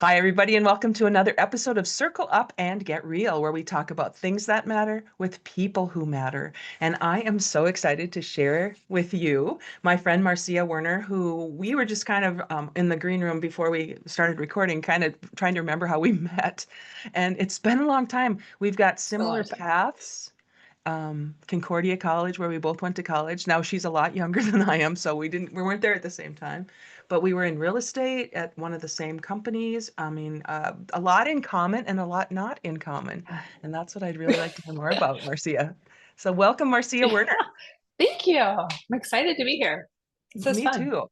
Hi, everybody, and welcome to another episode of Circle Up and Get Real, where we talk about things that matter with people who matter. And I am so excited to share with you my friend Marcia Werner, who we were just kind of in the green room before we started recording, kind of trying to remember how we met. And it's been a long time. We've got A long similar time. paths. Concordia College, where we both went to college. Now she's a lot younger than I am, so we weren't there at the same time, but we were in real estate at one of the same companies. I mean, a lot in common and a lot not in common, and that's what I'd really like to hear more about, Marcia. So welcome, Marcia Werner. Thank you. I'm excited to be here. This is Me fun. too.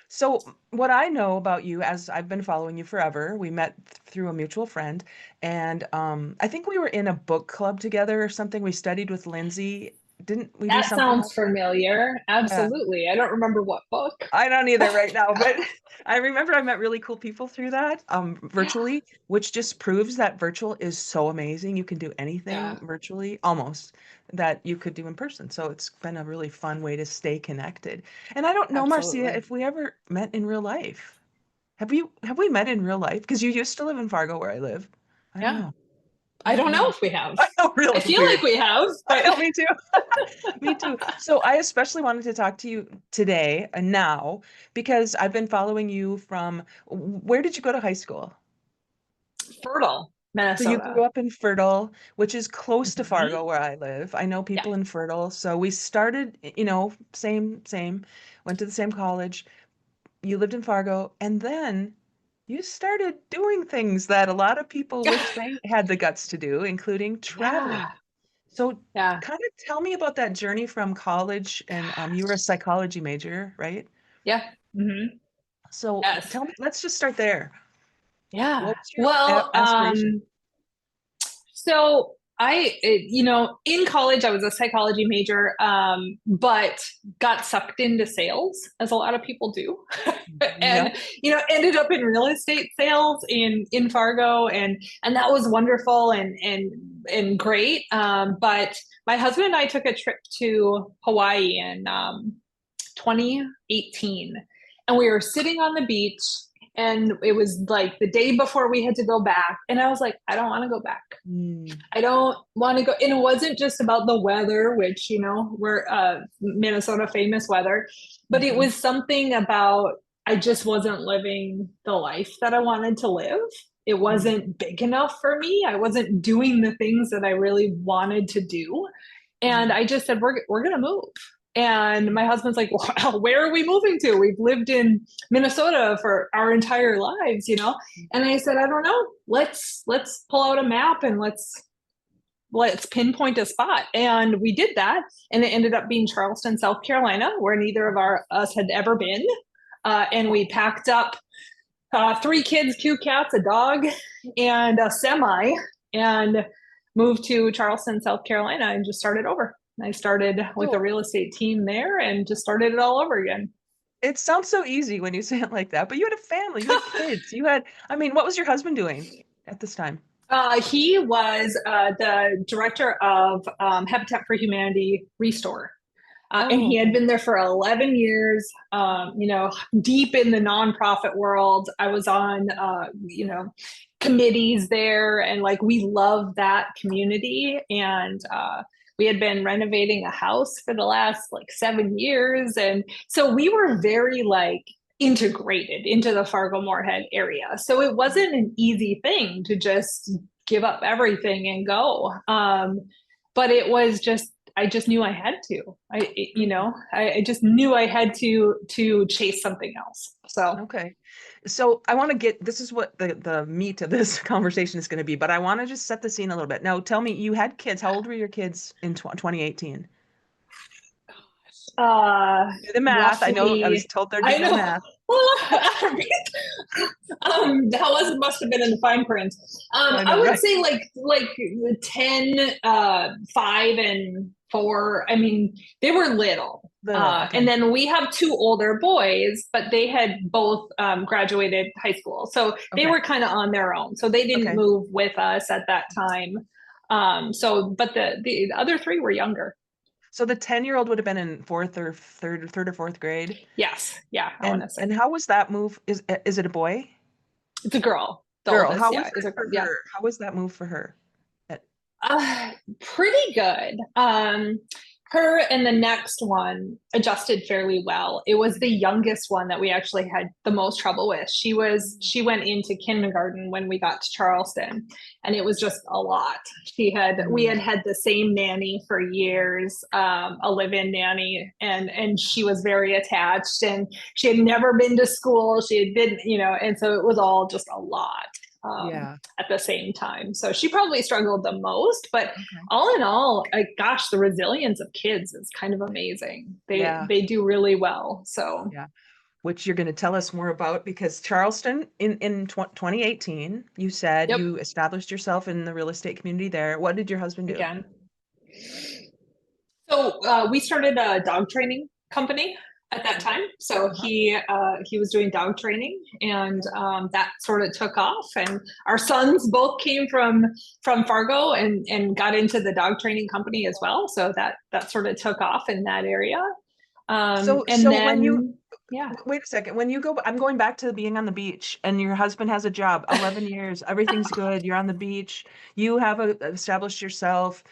So, what I know about you, as I've been following you forever, we met through a mutual friend, and I think we were in a book club together or something. We studied with Lindsay. Didn't we do That something like sounds familiar. that? Absolutely. I don't remember what book. I don't either right now, but I remember I met really cool people through that Yeah. virtually, which just proves that virtual is so amazing. You can do anything Yeah, virtually, almost, that you could do in person. So it's been a really fun way to stay connected. And I don't know, Marcia, absolutely. if we ever met in real life. Have we met in real life? Because you used to live in Fargo where I live. I don't Yeah. know. I I don't don't know know. if we have. I know, I really feel like weird. we have, I but know, me too. Me too. So I especially wanted to talk to you today and now because I've been following you from where did you go to high school? Fertile, So you Minnesota. grew up in Fertile, which is close to Hmm. Fargo where I live. I know Yeah. people in Fertile. So we started, same, went to the same college. You lived in Fargo, and then you started doing things that a lot of people wish they had the guts to do, including traveling. Yeah. So Yeah. kind of tell me about that journey from college, and you were a psychology major, right? Yeah. Hmm. So Yes. tell me, let's just start there. Yeah. What was your Well, aspiration? so in college, I was a psychology major, but got sucked into sales, as a lot of people do, Yeah. and ended up in real estate sales in Fargo, and that was wonderful and great. But my husband and I took a trip to Hawaii in 2018, and we were sitting on the beach, and it was like the day before we had to go back, and I was like, I don't want to go back. Mm, I don't want to go. And it wasn't just about the weather, which, we're Minnesota famous weather, but it mhm. was something about I just wasn't living the life that I wanted to live. It Mm. wasn't big enough for me. I wasn't doing the things that I really wanted to do. And Mm. I just said, we're going to move. And my husband's like, well, where are we moving to? We've lived in Minnesota for our entire lives. And I said, I don't know. Let's pull out a map and let's pinpoint a spot. And we did that. And it ended up being Charleston, South Carolina, where neither of us had ever been. And we packed up three kids, two cats, a dog, and a semi, and moved to Charleston, South Carolina, and just started over. I started with a So real estate team there and just started it all over again. it sounds so easy when you say it like that, but you had a family, you had kids, I mean, what was your husband doing at this time? He was the director of Habitat for Humanity Restore. And Oh, he had okay. been there for 11 years, deep in the nonprofit world. I was on, committees there, and like we love that community. And we had been renovating a house for the last like 7 years. And so we were very like integrated into the Fargo Moorhead area. So it wasn't an easy thing to just give up everything and go. But it was just I just knew I had to. Mm, I just knew I had to chase something else. So okay. So I want to get this is what the meat of this conversation is going to be, but I want to just set the scene a little bit. Now, tell me, you had kids. How old were your kids in 2018? uh Do the math. I know I was roughly, told there'd be I no know. math. That was must have been in the fine print. I I know, would right? say like 10, 5 and 4. I mean, they were little. Little. And Okay. then we have two older boys, but they had both graduated high school. So they Okay. were kind of on their own. So they didn't Okay. move with us at that time. But the other three were younger. So the 10-year-old would have been in third or fourth grade. Yes. Yeah, I want And to say. and how was that move? Is it a boy? It's a girl. The Girl, oldest, how yeah, was is that a girl. for Yeah. her? How was that move for her? Uh, Pretty good. Her and the next one adjusted fairly well. It was the youngest one that we actually had the most trouble with. She went into kindergarten when we got to Charleston, and it was just a lot. We Mm. had the same nanny for years, a live-in nanny, and she was very attached, and she had never been to school. She had been, and so it was all just a lot. Yeah. At the same time. So she probably struggled the most, but Okay. all in all, gosh, the resilience of kids is kind of amazing. They Yeah. they do really well. So Yeah. Which you're going to tell us more about because Charleston in 2018, you said yep, you established yourself in the real estate community there. What did your husband do? again. So we started a dog training company at that time. So Uh-huh. he was doing dog training, and that sort of took off. And our sons both came from Fargo and got into the dog training company as well. So that sort of took off in that area. And So when you then yeah, wait a second, when you go, I'm going back to being on the beach and your husband has a job, 11 years, everything's good, you're on the beach, you have established yourself,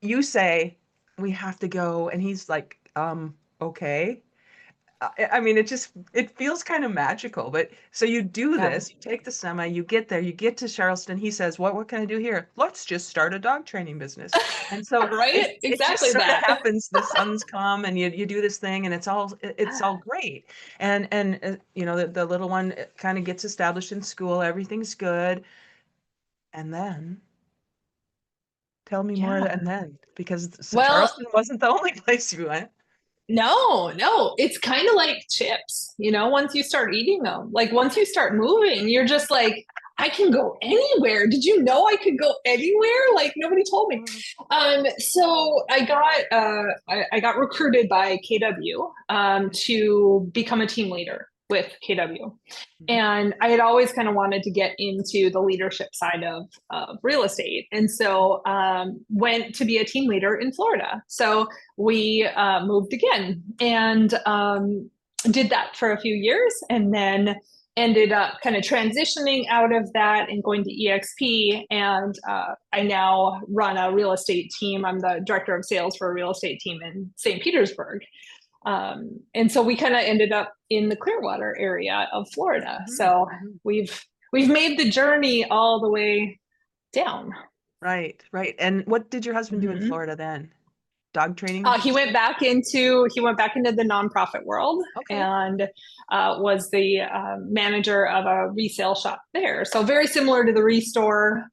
you say, we have to go, and he's like, okay. I mean, it feels kind of magical, but so you do yeah, this, you take the semi, you get there, you get to Charleston. He says, what can I do here? Let's just start a dog training business. And so right, it just exactly sort of that. happens. The sons come and you do this thing and it's all great. And the little one kind of gets established in school, everything's good. And then tell me more Yeah. and then because Well, Charleston wasn't the only place you went. no, it's kind of like chips, once you start eating them, like once you start moving, you're just like, I can go anywhere. Did you know I could go anywhere? Like nobody told me. So I got recruited by KW to become a team leader with KW. Mhm. And I had always kind of wanted to get into the leadership side of real estate. And so went to be a team leader in Florida. So we moved again and did that for a few years and then ended up kind of transitioning out of that and going to EXP. And I now run a real estate team. I'm the director of sales for a real estate team in St. Petersburg. And so we kind of ended up in the Clearwater area of Florida. Mhm. So Mhm. we've made the journey all the way down. Right, right. And what did your husband do in Mm-hmm. Florida then? Dog training He went stuff? back into the nonprofit world Okay. and was the manager of a resale shop there. So very similar to the Restore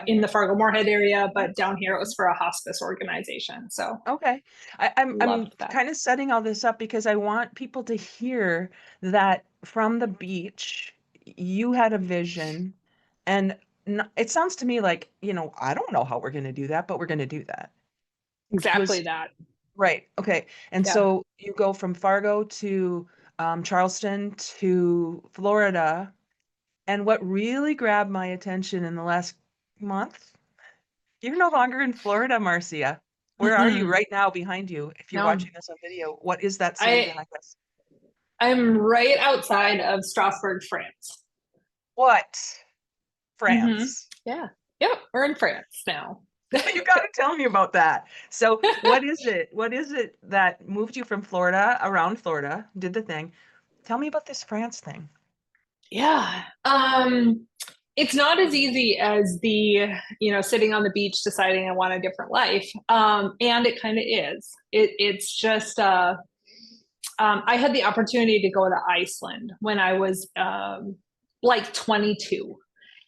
in the Fargo Moorhead area, but down here it was for a hospice organization. So Okay. I'm loved that. kind of setting all this up because I want people to hear that from the beach, you had a vision and it sounds to me like, I don't know how we're going to do that, but we're going to do that. Exactly Was that. right. Okay. And Yeah. so you go from Fargo to Charleston to Florida. And what really grabbed my attention in the last month, you're no longer in Florida, Marcia. Where are you Mm-mm. right now behind you? If you're No, watching us on video, what is that city I behind us? I'm right outside of Strasbourg, France. What? Mm-hmm. France. Yeah. Yep. We're in France now. You got to tell me about that. So, what is it? What is it that moved you from Florida, around Florida, did the thing? Tell me about this France thing. Yeah. It's not as easy as sitting on the beach deciding I want a different life. And it kind of is. It's just I had the opportunity to go to Iceland when I was like 22.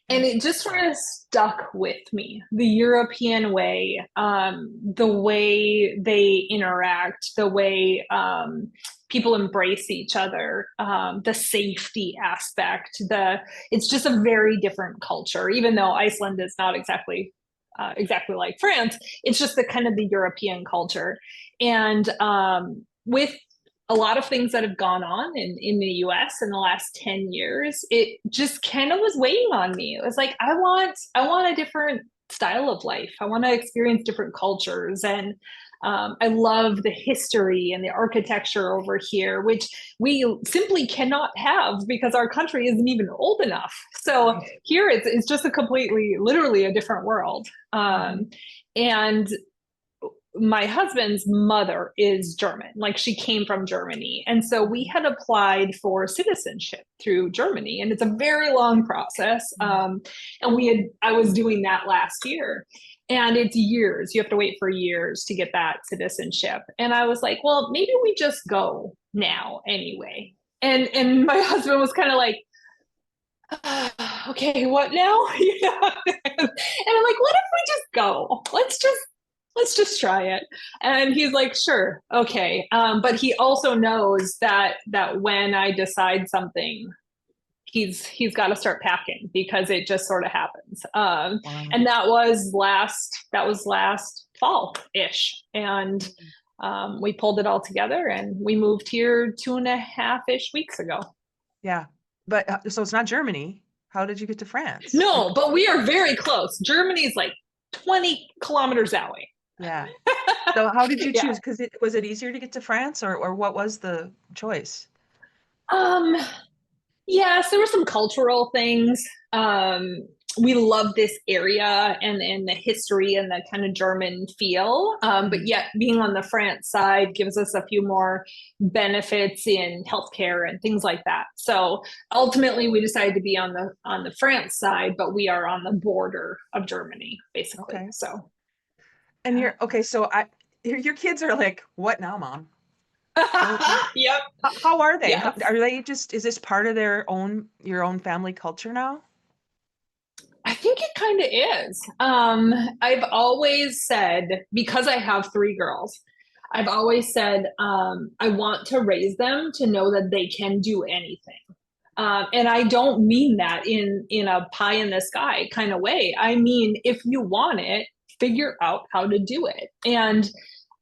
And Okay. it just sort of stuck with me. The European way, the way they interact, the way people embrace each other, the safety aspect. It's just a very different culture. Even though Iceland is not exactly like France, it's just the kind of the European culture. And with a lot of things that have gone on in the US in the last 10 years, it just kind of was weighing on me. It was like, I want a different style of life. I want to experience different cultures. And I love the history and the architecture over here, which we simply cannot have because our country isn't even old enough. So Right. here it's just a completely, literally a different world. Mhm. And my husband's mother is German, like she came from Germany. And so we Okay. had applied for citizenship through Germany, and it's a very long process. Mm. And I was doing that last year. And it's years. You have to wait for years to get that citizenship. And I was like, well, maybe we just go now anyway. And my husband was kind of like, okay, what now? You know? And I'm like, what if we just go? Let's just try it. And he's like, sure, okay. But he also knows that when I decide something, he's got to start packing because it just sort of happens. Wow. And that was last fall ish, and we pulled it all together and we moved here 2.5-ish weeks ago. Yeah. But so it's not Germany. How did you get to France? Like, No, but we are very close. Germany's like 20 kilometers that way. yeah. So how did you Yeah. choose? Because was it easier to get to France, or what was the choice? Um, yes, there were some cultural things. We love this area and the history and the kind of German feel. But Mhm. yet being on the France side gives us a few more benefits in healthcare and things like that. So ultimately we decided to be on the France side, but we are on the border of Germany, basically. Okay. So And you're okay, so your kids are like, what now, mom? What, yeah. Yep. how are they? Yes. Are they just, is this part of your own family culture now? I think it kind of is. I've always said, because I have three girls, I've always said I want to raise them to know that they can do anything. And I don't mean that in a pie in the sky kind of way. I mean, if you want it, figure out how to do it. And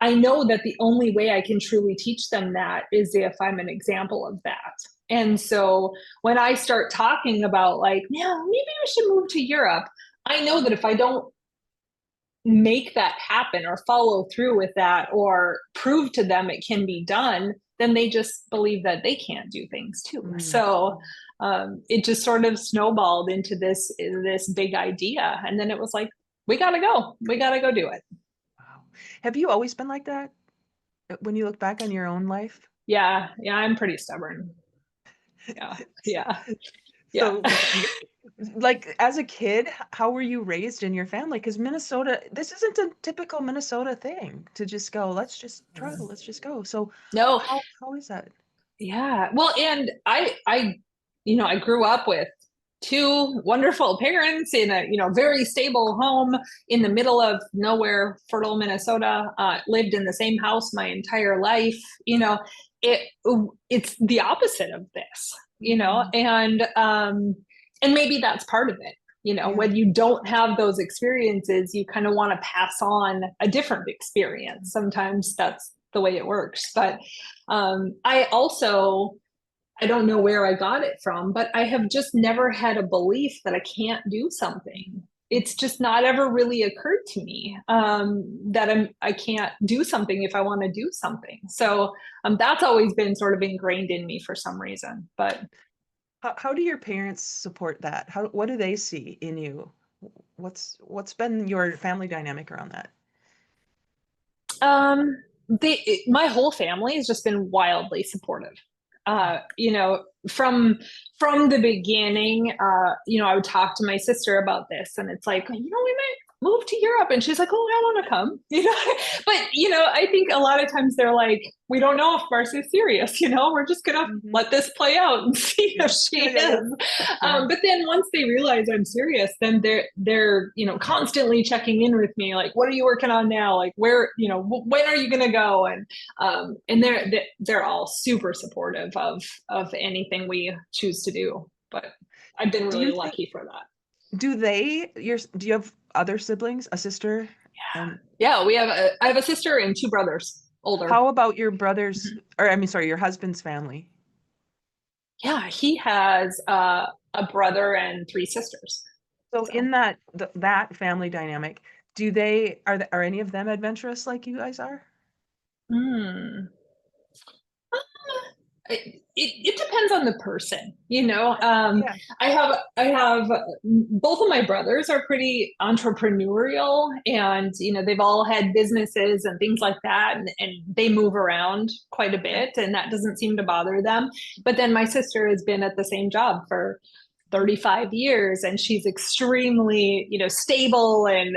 I know that the only way I can truly teach them that is if I'm an example of that. And so when I start talking about like, yeah, maybe we should move to Europe, I know that if I don't make that happen or follow through with that or prove to them it can be done, then they just believe that they can't do things too. Mm. So it just sort of snowballed into this big idea, and then it was like, we gotta go do it. Wow. Have you always been like that when you look back on your own life? Yeah, yeah, I'm pretty stubborn. Yeah, yeah, yeah. So, like, as a kid, how were you raised in your family? Because Minnesota, this isn't a typical Minnesota thing to just go, let's just travel, let's just go. So, No, how is that? yeah. Well, and I grew up with two wonderful parents in a, very stable home in the middle of nowhere, fertile Minnesota. Lived in the same house my entire life. It it's the opposite of this. Mhm. And maybe that's part of it. Yeah. When you don't have those experiences, you kind of want to pass on a different experience. Sometimes that's the way it works, but I don't know where I got it from, but I have just never had a belief that I can't do something. It's just not ever really occurred to me that I can't do something if I want to do something. So that's always been sort of ingrained in me for some reason. But How do your parents support that? What do they see in you? What's been your family dynamic around that? my whole family has just been wildly supportive. Mm. From the beginning, I would talk to my sister about this, and it's like, we might move to Europe, and she's like, oh, I want to come, But I think a lot of times they're like, we don't know if Marcy's serious, we're just gonna Mhm. let this play out and see Yeah. if Yeah, she yeah, yeah. is. Yeah. But then once they realize I'm serious, then they're constantly checking in with me, like, what are you working on now? Like, where, when are you gonna go? And they're all super supportive of anything we choose to do. But I've been Do really you think, lucky for that. do you have other siblings, a sister? And Yeah, I have a sister and two brothers, older. how about your brother's, Mhm. or I mean, sorry, your husband's family? Yeah, he has a brother and three sisters. So in So that family dynamic, are any of them adventurous like you guys are? Mm. It depends on the person, you know. Yeah. I have both of my brothers are pretty entrepreneurial, and you know they've all had businesses and things like that, and they move around quite a Okay. bit, and that doesn't seem to bother them. But then my sister has been at the same job for 35 years, and she's extremely, you know, stable and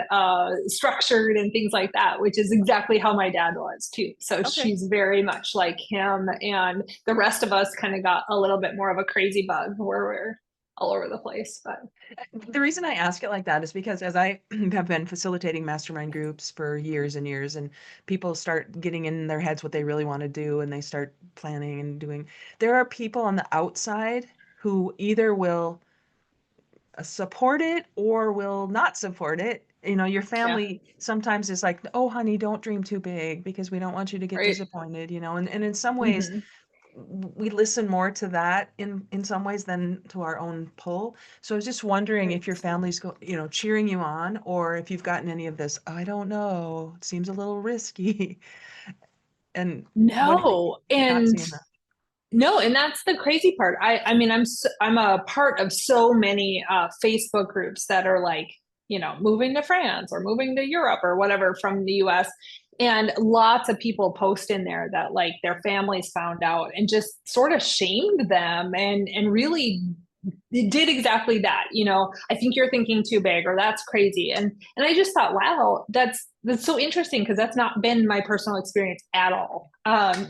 structured and things like that, which is exactly how my dad was too. So Okay. she's very much like him, and the rest of us kind of got a little bit more of a crazy bug where we're all over the place. But The reason I ask it like that is because as I have been facilitating mastermind groups for years and years, and people start getting in their heads what they really want to do, and they start planning and doing, there are people on the outside who either will support it or will not support it. You know, your yeah, family sometimes is like, oh, honey, don't dream too big because we don't want you to get right. disappointed, you know, and in some ways, Hmm. we listen more to that in some ways than to our own pull. So I was just wondering Right. if your family's cheering you on, or if you've gotten any of this, I don't know, it seems a little risky. And what No, you're not and seeing that. no, and that's the crazy part. I mean, I'm a part of so many Facebook groups that are like, you know, moving to France or moving to Europe or whatever from the US. And lots of people post in there that like their families found out and just sort of shamed them and really did exactly that. You know, I think you're thinking too big, or that's crazy. And I just thought, wow, that's so interesting, because that's not been my personal experience at all.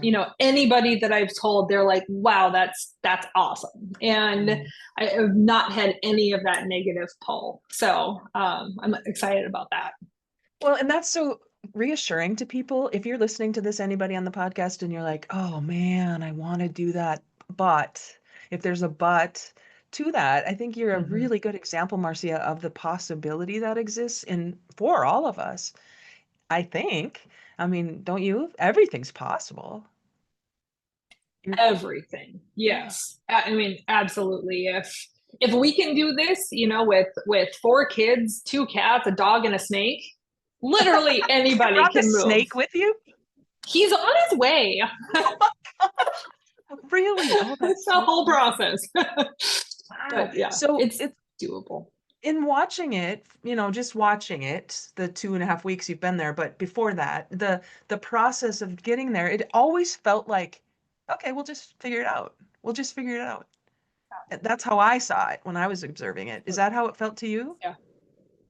You know, anybody that I've told, they're like, wow, that's awesome. And Mm. I have not had any of that negative pull. So I'm excited about that. Well, and that's so reassuring to people. If you're listening to this, anybody on the podcast, and you're like, oh man, I want to do that. But if there's a but to that, I think you're a Mhm. really good example, Marcia, of the possibility that exists in for all of us. I think. I mean, don't you? Everything's possible. You're, Everything. yeah. Yes. I mean, absolutely. If we can do this, you know, with four kids, two cats, a dog, and a snake, literally You anybody brought the can move. snake with you? He's on his way. Oh my God. Really? Oh, It's that's a so whole cool. process. Wow. But yeah, So it's it's doable. in watching it, just watching it, the 2.5 weeks you've been there, but before that, the process of getting there, it always felt like, okay, we'll just figure it out. We'll just figure it out. That's how I saw it when I was observing it. Is that how it felt to you? Yeah.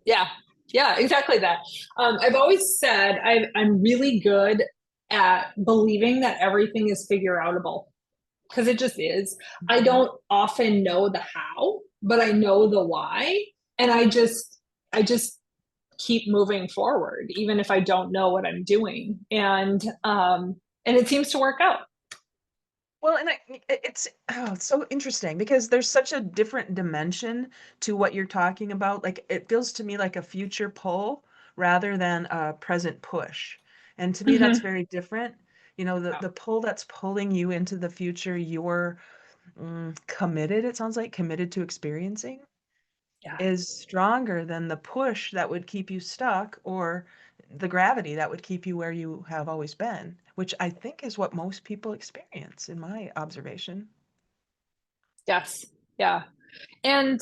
Yeah. Yeah, exactly that. I've always said I'm really good at believing that everything is figure outable, because it just is. I Mhm. don't often know the how, but I know the why. And I just keep moving forward, even if I don't know what I'm doing. And it seems to work out. Well, and it's so interesting because there's such a different dimension to what you're talking about. Like it feels to me like a future pull rather than a present push. And to me, that's Mm-hmm. very different. The pull that's pulling you into the future, you're committed, it sounds like committed to experiencing, Yeah. is stronger than the push that would keep you stuck or the gravity that would keep you where you have always been, which I think is what most people experience in my observation. Yes. Yeah. And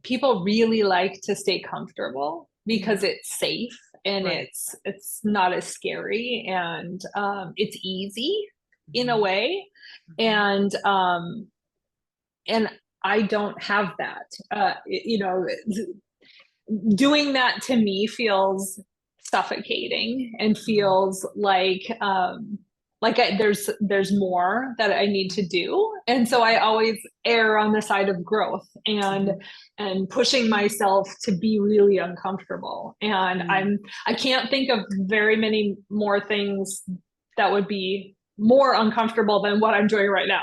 people really like to stay comfortable because Mhm. it's safe, and Right. it's not as scary, and it's easy in a Mhm. way. Mhm. And I don't have that. You know, doing that to me feels suffocating and Mhm. feels like there's more that I need to do, and so I always err on the side of growth Mhm. and pushing myself to be really uncomfortable. And Mm. I can't think of very many more things that would be more uncomfortable than what I'm doing right now.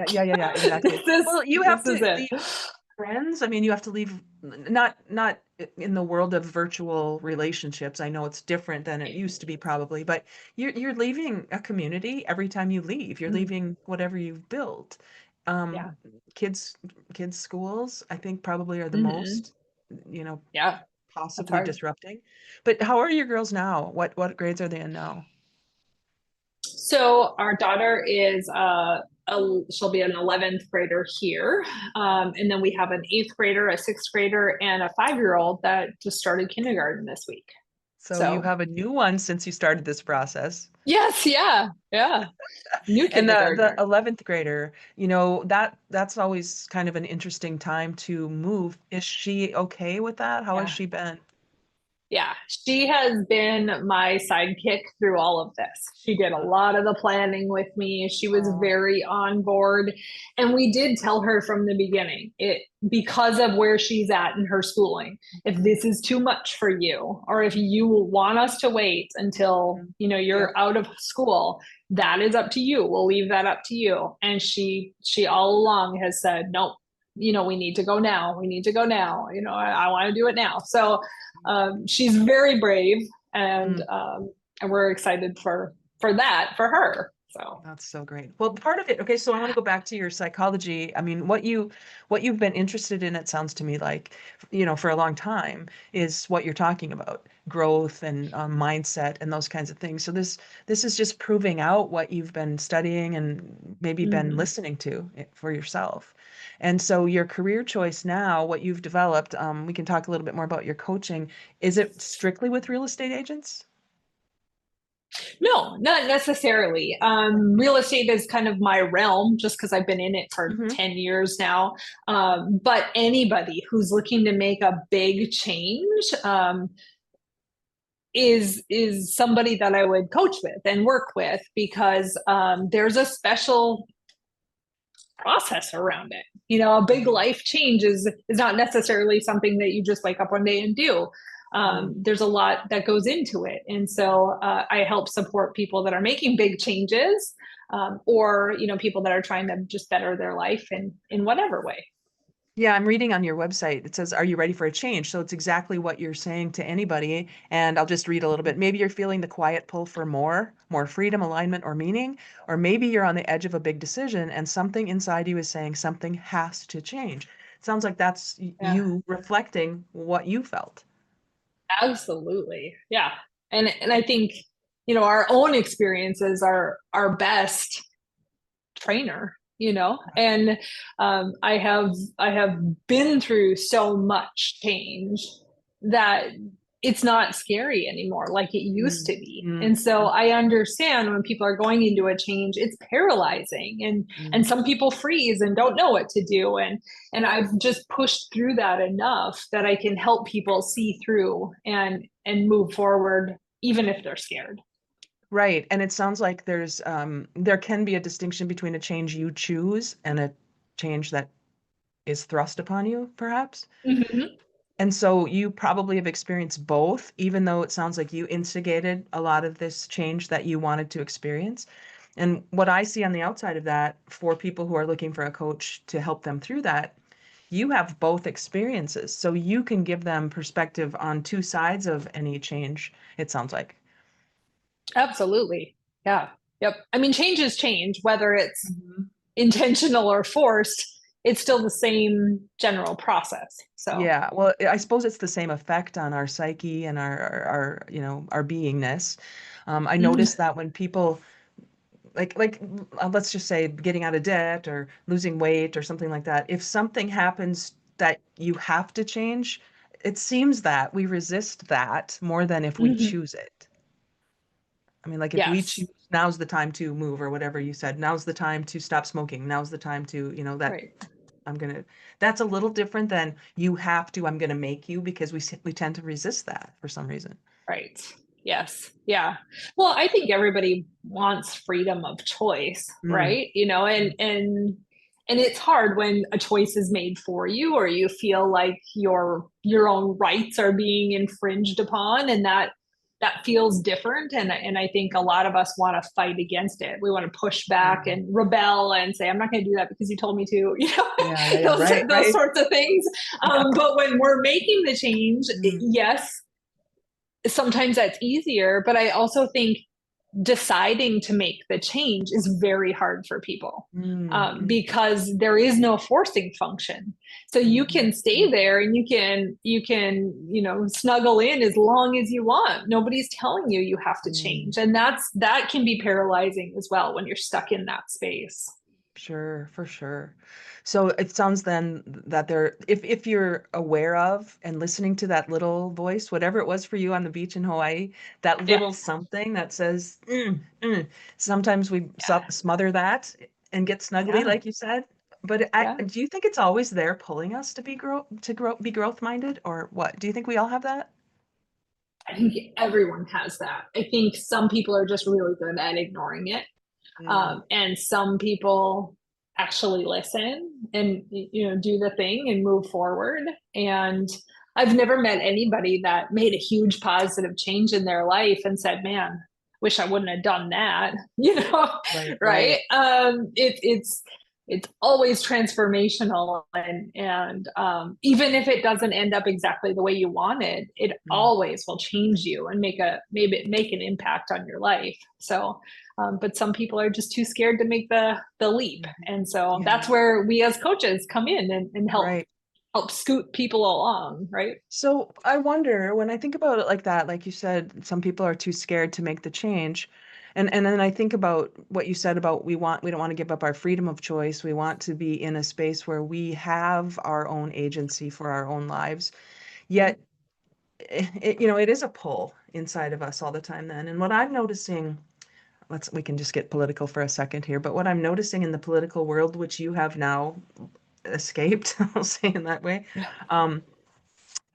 Yeah, yeah, yeah, exactly. Well, you have This is to it. leave friends. I mean, you have to leave, not in the world of virtual relationships. I know it's different than it used to be probably, but you're leaving a community every time you leave. You're Mm, leaving whatever you've built. Um, yeah. kids, kids' schools, I think probably are the Hmm. most, you know, Yeah, that's possibly hard. disrupting. But how are your girls now? What grades are they in now? So our daughter is she'll be an 11th grader here. And then we have an 8th grader, a 6th grader, and a 5-year-old that just started kindergarten this week. So you So have a new one since you started this process. yes, yeah, yeah. New And the kindergartner. 11th grader, that's always kind of an interesting time to move. Is she okay with that? How has Yeah. she been? Yeah, she has been my sidekick through all of this. She did a lot of the planning with me. She was Oh, very on board. And we did tell her from the beginning, it because of where she's at in her schooling, if mhm, this is too much for you, or if you want us to wait until, mhm. you're Yep. out of school, that is up to you. We'll leave that up to you. And she all along has said, nope, we need to go now. We need to go now. I want to do it now. So she's very brave, and Mm. we're excited for that for her. So That's so great. Well, part of it, okay, so I want to go back to your psychology. I mean, what you've been interested in, it sounds to me like, for a long time is what you're talking about, growth and mindset and those kinds of things. So this is just proving out what you've been studying and maybe been mhm. listening to for yourself. And so your career choice now, what you've developed, we can talk a little bit more about your coaching. Is it strictly with real estate agents? No, not necessarily. Real estate is kind of my realm just because I've been in it for Hmm. 10 years now. But anybody who's looking to make a big change, is somebody that I would coach with and work with, because there's a special process around it. A big Mhm. life change is not necessarily something that you just wake up one day and do. Mm. There's a lot that goes into it, and so I help support people that are making big changes, or people that are trying to just better their life in whatever way. Yeah, I'm reading on your website. It says, "Are you ready for a change?" So it's exactly what you're saying to anybody. And I'll just read a little bit. Maybe you're feeling the quiet pull for more freedom, alignment, or meaning, or maybe you're on the edge of a big decision and something inside you is saying something has to change. It sounds like that's Yeah, you reflecting what you felt. absolutely. Yeah, and I think our own experiences are our best trainer, and I have been through so much change that it's not scary anymore like it used Mm, to be. mm, And so mm, I understand when people are going into a change, it's paralyzing, and mm. some people freeze and don't know what to do, and I've just pushed through that enough that I can help people see through and move forward even if they're scared. Right. And it sounds like there can be a distinction between a change you choose and a change that is thrust upon you, perhaps. Mm-hmm. And so you probably have experienced both, even though it sounds like you instigated a lot of this change that you wanted to experience. And what I see on the outside of that for people who are looking for a coach to help them through that, you have both experiences. So you can give them perspective on two sides of any change, it sounds like. Absolutely. Yeah. Yep. I mean, change is change, whether it's Mhm. intentional or forced, it's still the same general process. So, Yeah, well, I suppose it's the same effect on our psyche and our beingness. I mm, noticed that when people let's just say getting out of debt or losing weight or something like that, if something happens that you have to change, it seems that we resist that more than if we mhm. choose it. I mean, like if we Yes. choose now's the time to move or whatever you said, now's the time to stop smoking, now's the time to, that Right. I'm gonna, that's a little different than you have to, I'm gonna make you because we tend to resist that for some reason. Right. Yes. Yeah. Well, I think everybody wants freedom of choice, Mm, right? And it's hard when a choice is made for you, or you feel like your own rights are being infringed upon, and that feels different. And I think a lot of us want to fight against it. We want to push back mm. and rebel and say, I'm not going to do that because you told me to, Yeah, yeah, yeah, those right, those right. sorts of things. Yeah. But when we're making the change, Mm, yes, sometimes that's easier, but I also think deciding to make the change is very hard for people, mm, mm, because there is no forcing function. So you Mhm. can stay there and snuggle in as long as you want. Nobody's telling you you have to Mm. change. And that can be paralyzing as well when you're stuck in that space. Sure, for sure. So it sounds then that there, if you're aware of and listening to that little voice, whatever it was for you on the beach in Hawaii, that Yeah. little something that says, sometimes we smother that and get snuggly, Yeah. like you said. But Yeah. do you think it's always there pulling us to be growth minded, or what? Do you think we all have that? I think everyone has that. I think some people are just really good at ignoring it. Mm, And some people actually listen and do the thing and move forward. And I've never met anybody that made a huge positive change in their life and said, man, wish I wouldn't have done that. right, Right. right. It's always transformational, and even if it doesn't end up exactly the way you wanted, it Mm, always will change you and maybe make an impact on your life. So but some people are just too scared to make the leap. mhm. And so that's Yeah, where we as coaches come in and right. help scoot people along, right? So I wonder when I think about it like that, like you said, some people are too scared to make the change. And then I think about what you said about we don't want to give up our freedom of choice. We want to be in a space where we have our own agency for our own lives. Mhm. Yet it is a pull inside of us all the time then. And what I'm noticing, we can just get political for a second here, but what I'm noticing in the political world, which you have now escaped, I'll say in that way, um,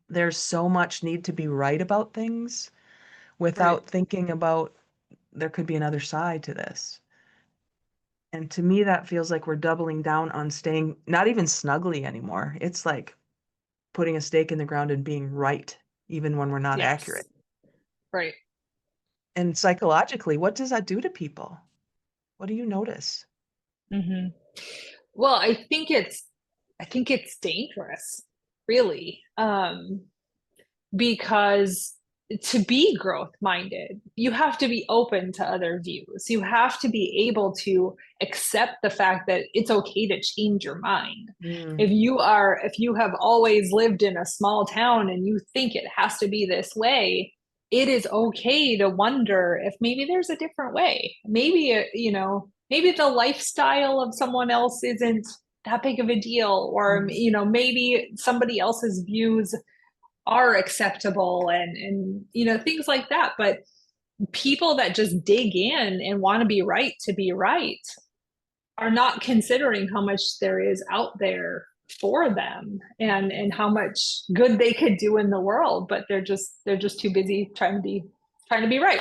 there's so much need to be right about things Right. without thinking about there could be another side to this. And to me, that feels like we're doubling down on staying not even snuggly anymore. It's like putting a stake in the ground and being right, even when we're not accurate. Yes. Right. And psychologically, what does that do to people? What do you notice? Hmm. Well, I think it's dangerous, really. Because to be growth minded, you have to be open to other views. You have to be able to accept the fact that it's okay to change your mind. Mm, If you have always lived in a small town and you think it has to be this way, it is okay to wonder if maybe there's a different way. Maybe the lifestyle of someone else isn't that big of a deal, or mm, maybe somebody else's views are acceptable, and things like that. But people that just dig in and want to be right are not considering how much there is out there for them, and how much good they could do in the world, but they're just too busy trying to be right.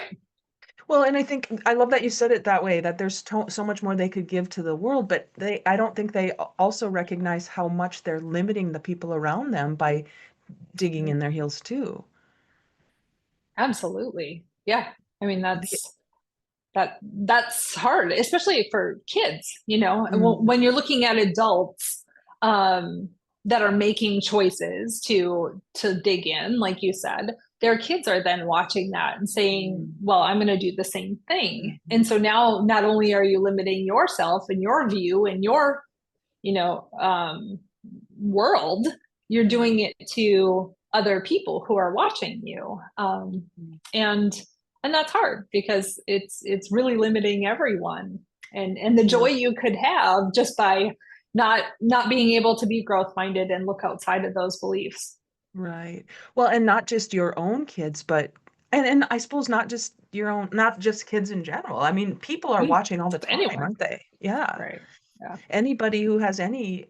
well, and I think I love that you said it that way, that there's so much more they could give to the world, but I don't think they also recognize how much they're limiting the people around them by digging in their heels too. Absolutely. Yeah. I mean, The- that's hard, especially for kids, mm, when you're looking at adults um, that are making choices to dig in, like you said, their kids are then watching that and saying, mm, well, I'm going to do the same thing. And mhm. so now not only are you limiting yourself and your view and your, you know, um, world, you're doing it to other people who are watching you. Mm. And and that's hard because it's really limiting everyone, and the joy Yeah, you could have just by not being able to be growth minded and look outside of those beliefs. right. Well, and not just your own kids, but and I suppose not just your own, not just kids in general. I mean, people are Mm, watching all the time, anyone. aren't they? Yeah. Right. Yeah. Anybody who has any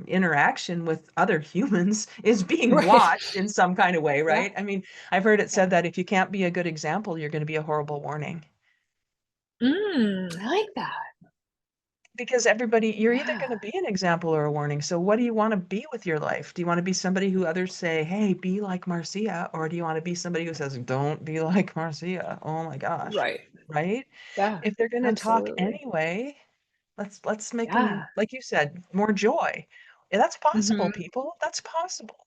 interaction with other humans is being Right. watched in some kind of way, Yeah. right? I mean, I've heard it said Yeah. that if you can't be a good example, you're going to be a horrible warning. I like that. Because everybody, you're either Yeah. going to be an example or a warning. So what do you want to be with your life? Do you want to be somebody who others say, hey, be like Marcia? Or do you want to be somebody who says, don't be like Marcia? Oh my gosh. Right. Right? Yeah. If they're going to talk Absolutely. anyway, let's make them, Yeah. like you said, more joy. Yeah, that's possible, Hmm. people. That's possible.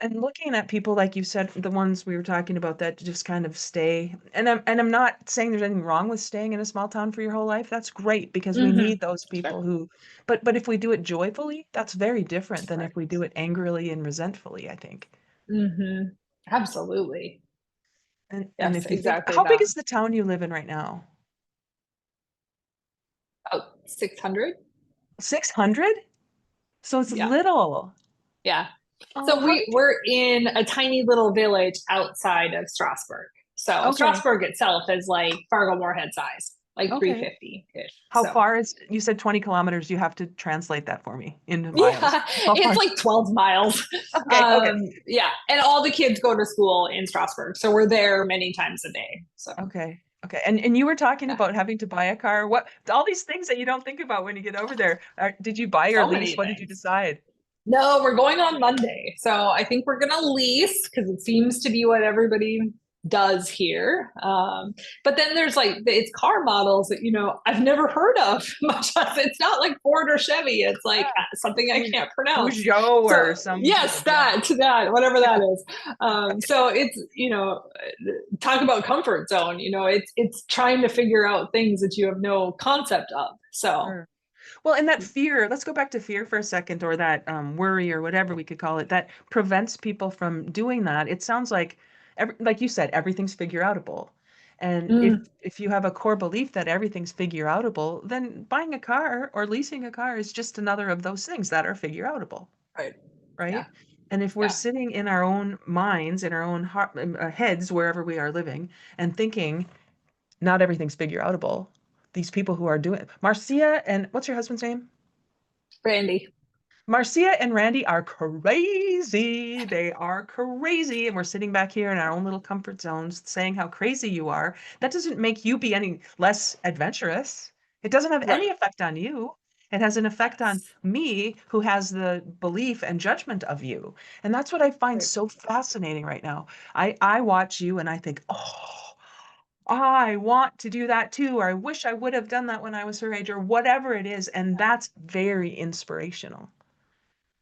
And looking at people like you said, the ones we were talking about that just kind of stay, and I'm not saying there's anything wrong with staying in a small town for your whole life. That's great because we Hmm. need those Sure. people who, but if we do it joyfully, that's very different than Right. if we do it angrily and resentfully, I think. Hmm. Absolutely. And Yes, if you think, exactly how big that. is the town you live in right now? About 600. 600? So it's Yeah. little. Yeah. Oh, So how did you? we're in a tiny little village outside of Strasbourg. So Okay, Strasbourg itself is like Fargo Moorhead size, like okay. 350-ish. How So far is, you said 20 kilometers. You have to translate that for me into miles. yeah, How it's far? like 12 miles. Okay, okay. Yeah. And all the kids go to school in Strasbourg. So we're there many times a day. So Okay. Okay. And you were talking yeah, about having to buy a car. What, all these things that you don't think about when you get over there. Did you buy or so lease? many What did you things. decide? No, we're going on Monday. So I think we're going to lease because it seems to be what everybody does here. But then there's like, it's car models that, I've never heard of much. It's not like Ford or Chevy. It's like Yeah. something I can't pronounce. Peugeot So or some, yes, yeah. that, whatever Yeah. that is. So it's, talk about comfort zone, it's trying to figure out things that you have no concept of. So Sure. Well, and that fear, let's go back to fear for a second, or that worry, or whatever we could call it, that prevents people from doing that. It sounds like, like you said, everything's figure outable. And mm, if you have a core belief that everything's figure outable, then buying a car or leasing a car is just another of those things that are figure outable, right. Yeah. right? And if we're Yeah. sitting in our own minds, in our own heads, wherever we are living, and thinking not everything's figure outable, these people who are doing, Marcia, and what's your husband's name? Randy. Marcia and Randy are crazy. They are crazy. And we're sitting back here in our own little comfort zones saying how crazy you are. That doesn't make you be any less adventurous. It doesn't have any Right. effect on you. It has an effect on Yes. me, who has the belief and judgment of you. And that's what I find Right. so fascinating right now. I watch you and I think, oh, I want to do that too, or I wish I would have done that when I was her age, or whatever it is. And that's very inspirational.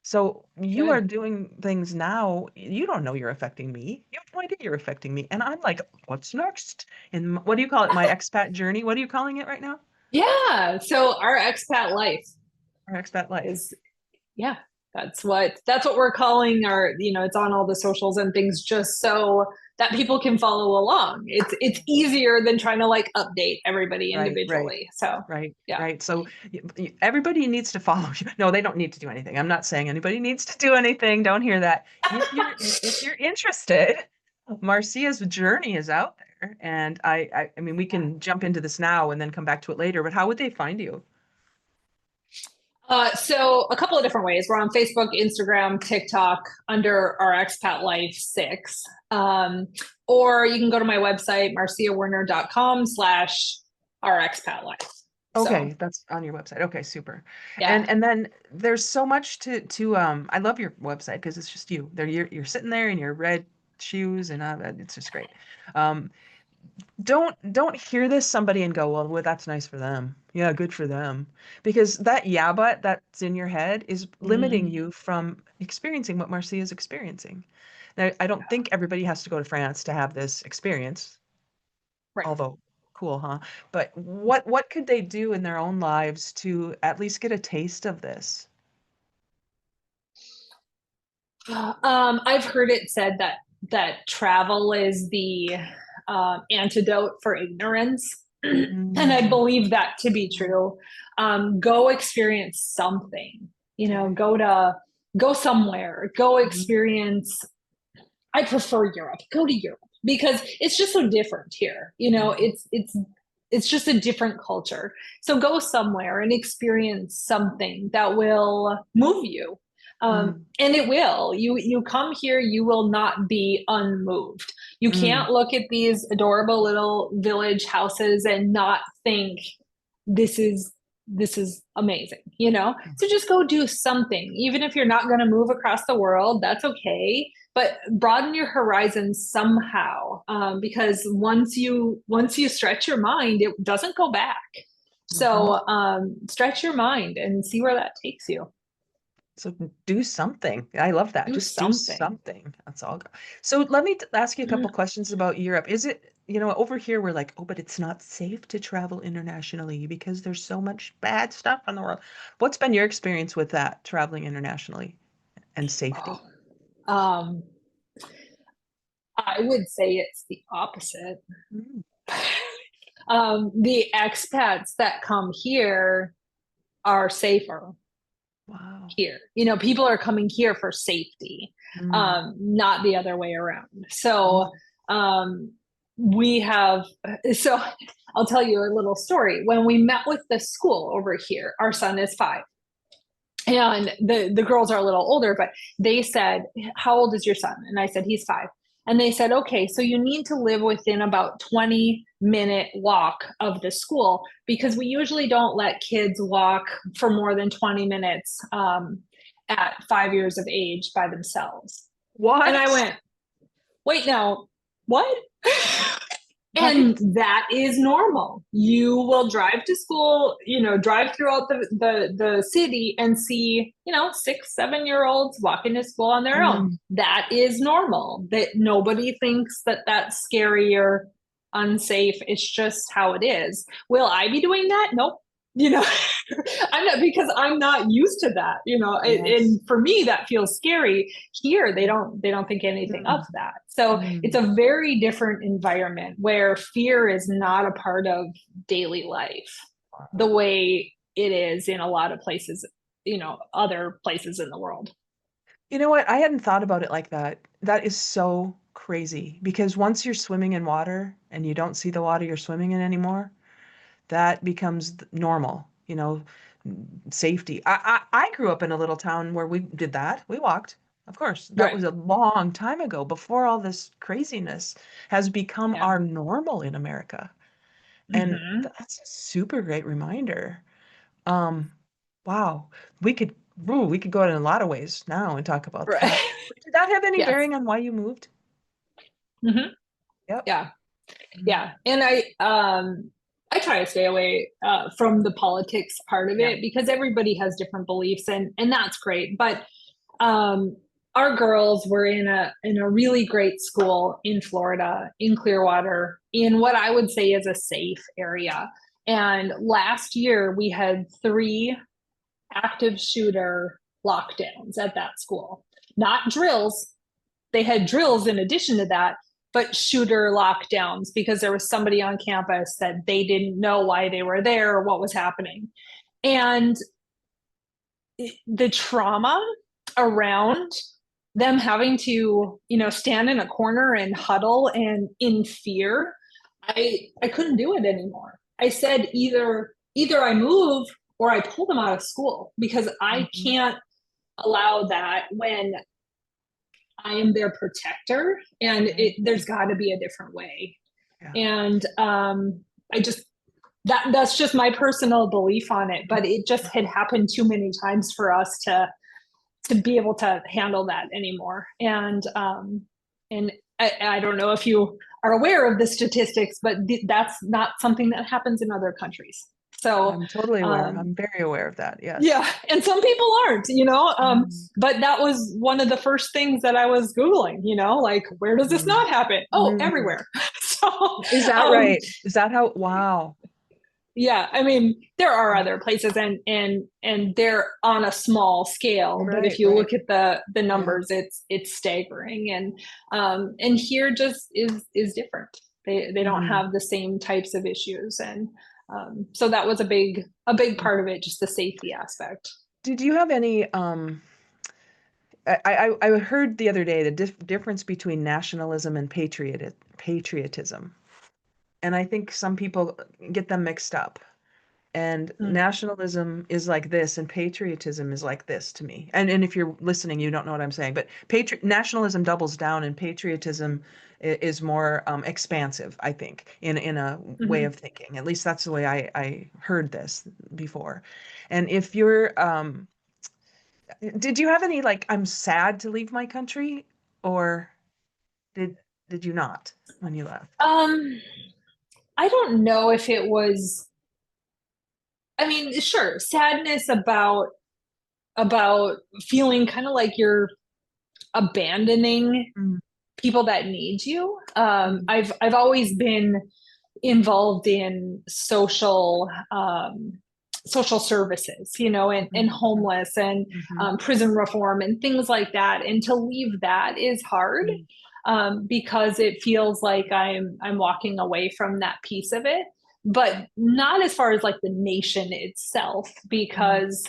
So you are Good. doing things now. You don't know you're affecting me. You have no idea you're affecting me. And I'm like, what's next? And what do you call it? My expat journey. What are you calling it right now? Yeah. So our expat life Our expat life. is, yeah, that's what we're calling our, it's on all the socials and things just so that people can follow along. It's easier than trying to like update everybody Right, right, individually. So right, yeah. right. So everybody needs to follow you. No, they don't need to do anything. I'm not saying anybody needs to do anything. Don't hear that. If you're interested, Marcia's journey is out there. And I mean, we can jump into this now and then come back to it later, but how would they find you? So a couple of different ways. We're on Facebook, Instagram, TikTok under our expat life 6. Or you can go to my website, marciawerner.com/our expat life. So Okay, that's on your website. Okay, super. yeah. And then there's so much to I love your website because it's just you. There you're sitting there in your red shoes and it's just great. Um, don't hear this somebody and go, well, that's nice for them. Yeah, good for them. Because that yeah, but that's in your head is limiting Mm, you from experiencing what Marcia is experiencing. Now, I don't think everybody has to go to France to have this experience, right. although cool, huh? But what could they do in their own lives to at least get a taste of this? I've heard it said that travel is the antidote for ignorance, and I Mm, believe that to be mm, true. Go experience something. okay. Go somewhere. Go Mhm, experience. I prefer Europe. Go to Europe because it's just so different here. mhm, It's just a different culture. So go somewhere and experience something that will move you. mm, And it will. You come here, you will not be unmoved. You mm, can't look at these adorable little village houses and not think this is this is amazing, mm, so just go do something. Even if you're not going to move across the world, that's okay, but broaden your horizons somehow, because once you stretch your mind, it doesn't go back. mhm. So stretch your mind and see where that takes you. So do something. I love that. Do Just do something. something. That's all. So let me ask you a couple Mm. questions about Europe. Is it, over here we're like, oh, but it's not safe to travel internationally because there's so much bad stuff in the world. What's been your experience with that, traveling internationally and Oh, safety? um, I would say it's the opposite. Mm, The expats that come here are safer wow. here. People are coming here for safety, Mm, not the other way around. mm, So um, we have, so I'll tell you a little story. When we met with the school over here, our son is 5. And the girls are a little older, but they said, how old is your son? And I said, he's 5. And they said, okay, so you need to live within about 20-minute walk of the school, because we usually don't let kids walk for more than 20 minutes at 5 years of age by themselves. And I what? went, wait, now, what? And What? that is normal. You will drive to school, drive throughout the city and see, 6, 7-year-olds walking to school on their own. Mm, That is normal. That nobody thinks that that's scary or unsafe. It's just how it is. Will I be doing that? Nope. You know, I'm not, because I'm not used to that, yes. and for me that feels scary. Here they don't think anything of Mm, that. So it's mm. a very different environment where fear is not a part of daily life the Wow. way it is in a lot of places, other places in the world. You know what? I hadn't thought about it like that. That is so crazy because once you're swimming in water and you don't see the water you're swimming in anymore, that becomes normal, safety. I grew up in a little town where we did that. We walked. Of course, that Right. was a long time ago before all this craziness has become Yeah. our normal in America. And Hmm. that's a super great reminder. Um, wow. We could we could go in a lot of ways now and talk about Right. that. Did that have any Yes. bearing on why you moved? Hmm. Yep. Yeah. Mm, Yeah. And I try to stay away from the politics part of yeah. it, because everybody has different beliefs, and that's great. But um, our girls were in a really great school in Florida, in Clearwater, in what I would say is a safe area. And last year we had 3 active shooter lockdowns at that school. Not drills. They had drills in addition to that, but shooter lockdowns, because there was somebody on campus that they didn't know why they were there or what was happening. And the trauma around them having to, stand in a corner and huddle and in fear, I couldn't do it anymore. I said, either I move or I pull them out of school, because I Mhm. can't allow that when I am their protector, and Yeah. there's got to be a different way. Yeah. And I just that's just my personal belief on it, but it just had happened too many times for us to be able to handle that anymore. And I don't know if you are aware of the statistics, but that's not something that happens in other countries. So I'm totally aware. um, I'm very aware of that. Yes. yeah, and some people aren't, Mm, but that was one of the first things that I was Googling, like, where does this mm, not happen? Oh, mm. everywhere. So, Is that um, right? Is that how? Wow. yeah, I mean, there are Mm, other places, and they're on a small scale, but if right, you right. look at the Yeah. numbers, it's staggering. And here just is different. They don't Mm. have the same types of issues. And so that was a big part of it, just the safety aspect. Did you have any I heard the other day the difference between nationalism and patriotism. And I think some people get them mixed up. And Mm. nationalism is like this, and patriotism is like this to me. And if you're listening, you don't know what I'm saying. But nationalism doubles down, and patriotism is more expansive, I think, in a way Hmm. of thinking. At least that's the way I heard this before. And if you're, did you have any like, I'm sad to leave my country, or did did you not when you left? Um, I don't know if it was. I mean, sure, sadness about about feeling kind of like you're abandoning Mm, people that need you. mm, I've always been involved in social services, you know, and mhm, homeless and mhm, prison reform and things like that. And to leave that is hard, mm, because it feels like I'm walking away from that piece of it, but not as far as like the nation itself, mm, because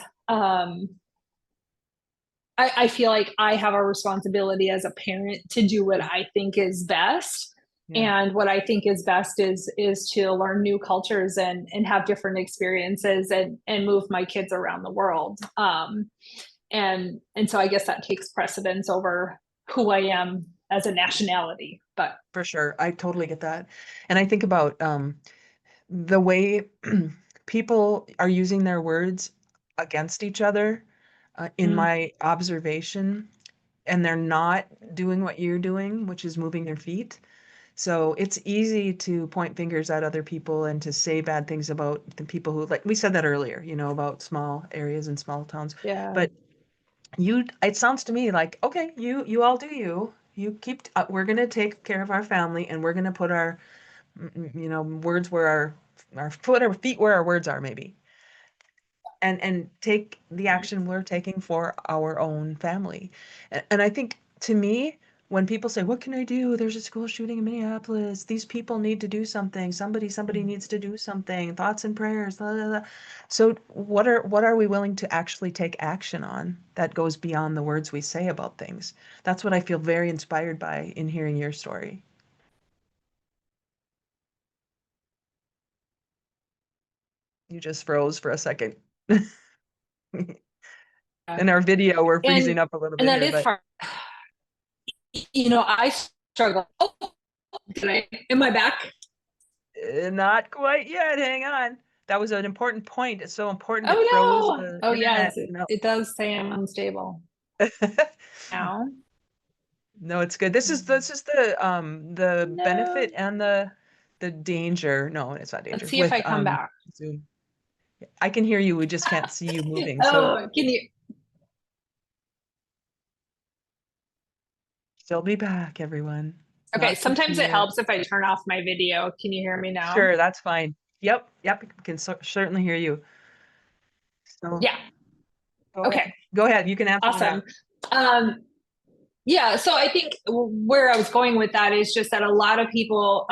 I feel like I have a responsibility as a parent to do what mm. I think is best. Yeah, And what I think is best is to learn new cultures and have different experiences and move my kids around the world. And so I guess that takes precedence over who I am as a nationality. But for sure. I totally get that. And I think about the way people are using their words against each other in mm, my observation, and they're not doing what you're doing, which is moving their feet. So it's easy to point fingers at other people and to say bad things about the people who, like we said that earlier, about small areas and small towns. yeah. But it sounds to me like, okay, you all do you. You keep, we're going to take care of our family and we're going to put our, words where our foot, our feet where our words are, maybe. And take the action we're taking for our own family. And I think to me, when people say, "What can I do? There's a school shooting in Minneapolis. These people need to do something. Somebody Mm. needs to do something. Thoughts and prayers." Blah, blah, blah. So what are we willing to actually take action on that goes beyond the words we say about things? That's what I feel very inspired by in hearing your story. You just froze for a second. In our video, we're and freezing up a little and bit that here, is but hard. I struggle. Oh, am I back? Not quite yet. Hang on. That was an important point. It's so important it froze Oh the no. Oh internet. yes, it, No. it does say I'm unstable now. No, it's good. This is the benefit No. and the danger. No, it's not Let's danger. see if With I come back. Zoom. I can hear you. We just can't see you moving. So Oh, can you? she'll be back, everyone. Okay, Lots of sometimes it fear. helps if I turn off my video. Can you hear me now? Sure, that's fine. Yep, yep, can certainly hear you. So Yeah. go ahead. Okay. Go ahead. You can answer me now. Awesome. Um, Yeah, so I think where I was going with that is just that a lot of people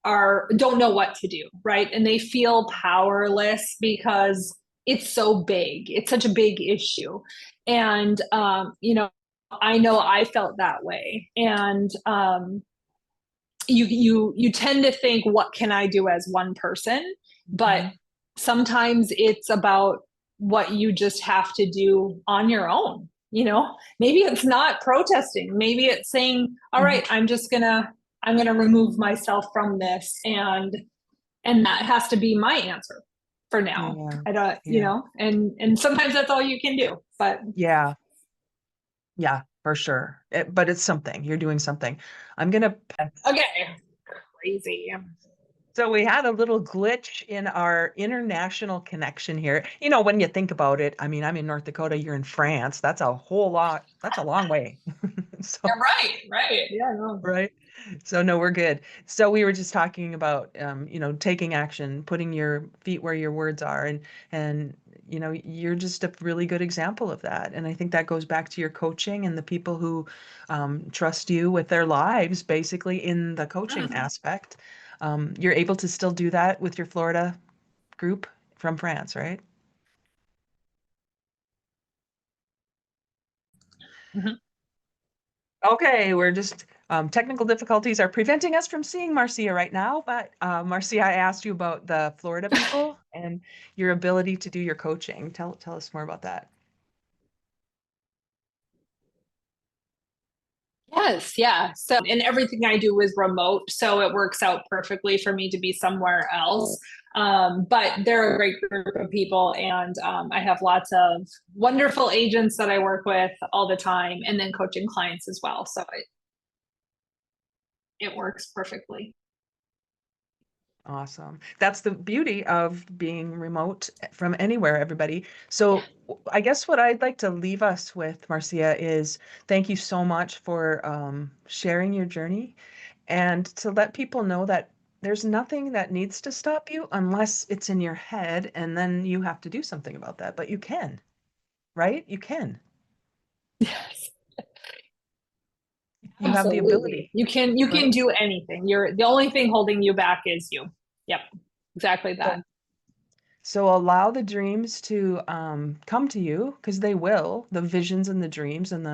are don't know what to do, right? And they feel powerless because it's so big. It's such a big issue. And I know I felt that way. And you tend to think, what can I do as one person? But Mhm, sometimes it's about what you just have to do on your own. Maybe it's not protesting. Maybe it's saying, all mhm. right, I'm gonna remove myself from this, and that has to be my answer for now. Yeah, I don't, yeah, and sometimes that's all you can do. But yeah. Yeah, for sure. But it's something. You're doing something. I'm gonna. okay, crazy. So we had a little glitch in our international connection here. When you think about it, I mean, I'm in North Dakota, you're in France. That's a whole lot. That's a long way. So You're right, right. Yeah, no. right? So no, we're good. So we were just talking about taking action, putting your feet where your words are, and you're just a really good example of that. And I think that goes back to your coaching and the people who trust you with their lives, basically in the coaching Mhm. aspect. You're able to still do that with your Florida group from France, right? Mhm. Okay, we're just technical difficulties are preventing us from seeing Marcia right now. But Marcia, I asked you about the Florida people and your ability to do your coaching. Tell us more about that. Yes, yeah. So, and everything I do is remote, so it works out perfectly for me to be somewhere else. But they're a great group of people, and I have lots of wonderful agents that I work with all the time, and then coaching clients as well. So it works perfectly. Awesome. That's the beauty of being remote from anywhere, everybody. So I guess what I'd like to leave us with, Marcia, is thank you so much for sharing your journey and to let people know that there's nothing that needs to stop you unless it's in your head, and then you have to do something about that. But you can, right? You can. Yes, You have the absolutely. ability, You can right? do anything. You're the only thing holding you back is you. Yep, exactly that. So So allow the dreams to come to you because they will, the visions and the dreams and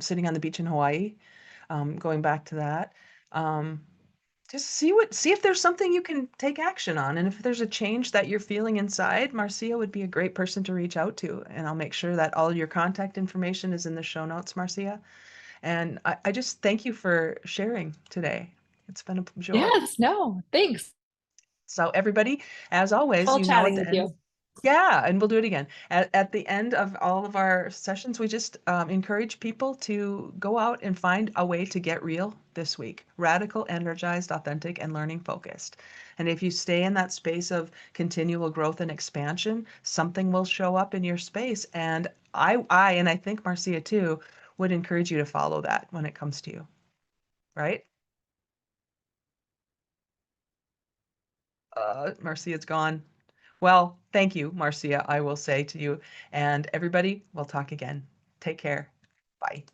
sitting on the beach in Hawaii, going back to that. Um, just see if there's something you can take action on. And if there's a change that you're feeling inside, Marcia would be a great person to reach out to. And I'll make sure that all your contact information is in the show notes, Marcia. And I just thank you for sharing today. It's been a joy. Yes, no, thanks. So everybody, as always, All you know at chatting the with end. you. Yeah, and we'll do it again. At the end of all of our sessions, we just encourage people to go out and find a way to get real this week. Radical, energized, authentic, and learning focused. And if you stay in that space of continual growth and expansion, something will show up in your space. And and I think Marcia too, would encourage you to follow that when it comes to you, right? Marcia's gone. Well, thank you, Marcia, I will say to you. And everybody, we'll talk again. Take care. Bye.